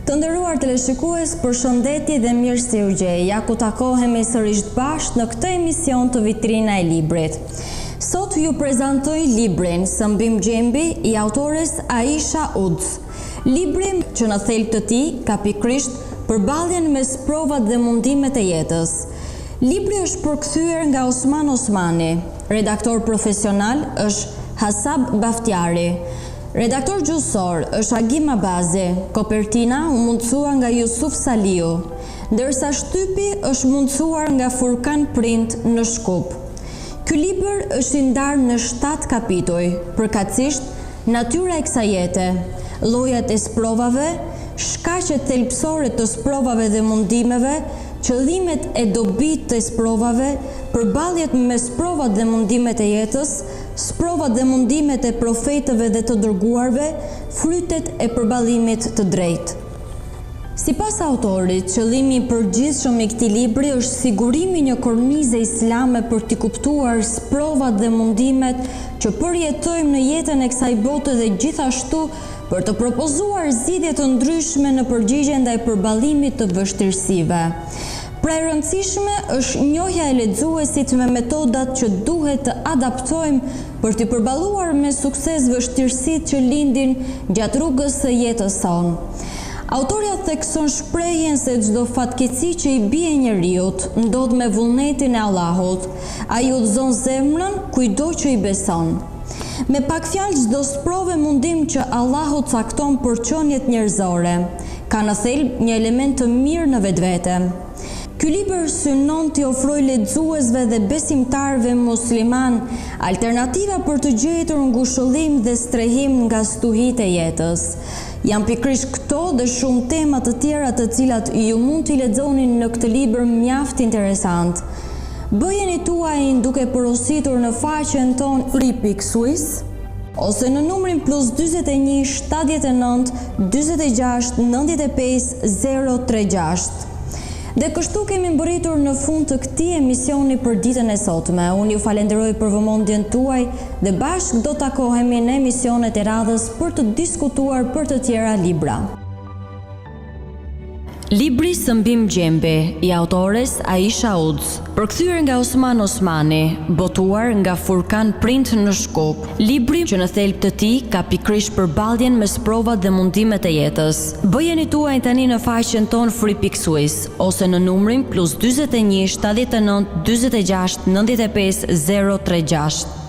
Të nderuar teleshikues, përshëndetje dhe mirësirëgje. Ja ku takohemi sërish bashkë në këtë emision të Vitrina e Librit. Sot ju prezantoj librin Sëmbim Gjembi i autores Aisha Udz. Libri që në thelb të tij ka pikërisht përballjen mes provat dhe mundimet e jetës. Libri është përkthyer nga Osman Osmani. Redaktor profesional është Hasab Baftiari. Redaktor gjusor është Agim Abazi, kopertina u mundësuar nga Jusuf Saliu, ndërsa shtypi është mundësuar nga Furkan Print në Shkup. Ky libër është i ndarë në 7 kapituj, përkatësisht natyra e kësaj jete, llojat e sprovave, shkaqet thelbësore të sprovave dhe mundimeve, qëllimet e dobit të sprovave, përballjet mes provat dhe mundimet e jetës, sprovat dhe mundimet e profetëve dhe të dërguarve, frytet e përballimit të drejtë. Sipas autorit, qëllimi i përgjithshëm i këtij libri është sigurimi një kornize islame për t'i kuptuar sprovat dhe mundimet që përjetojmë në jetën e kësaj bote dhe gjithashtu për të propozuar zgjidhje të ndryshme në përgjigje ndaj përballimit të vështirësive. Pra e rëndësishme është njohja e lexuesit me metodat që duhet të adaptojmë për t'i përballuar me sukses vështirësitë që lindin gjatë rrugës së jetës sonë. Autorja thekson shprehjen se çdo fatkeqësi që i bie njeriut ndodh me vullnetin e Allahut. Ai udhëzon zemrën kujdo që i beson. Me pak fjalë, çdo sprovë mundim që Allahu cakton për çënjet njerëzore ka në thelb një element të mirë në vetvete. Ky libër synon t'i ofrojë lexuesve dhe besimtarëve musliman alternativa për të gjetur ngushëllim dhe strehim nga stuhitë e jetës. Janë pikërisht këto dhe shumë tema të tjera të cilat ju mund t'i lexoni në këtë libër mjaft interesant. Bëjeni tuajin duke porositur në faqen tonë free.swiss ose në numrin +41 79 46 95 036. Dhe kështu kemi mbërritur në fund të këtij emisioni për ditën e sotme. Unë ju falenderoj për vëmendjen tuaj dhe bashkë do takohemi në emisionet e radhës për të diskutuar për të tjera libra. Libri Sëmbim Gjembi i autores Aisha Udz, përkthyer nga Osman Osmani, botuar nga Furkan Print në Shkup. Libri që në thelb të tij ka pikërisht përballjen mes provat dhe mundimet e jetës. Bëjeni tuaj tani në faqen tonë free.swiss ose në numrin +41 79 46 95 036.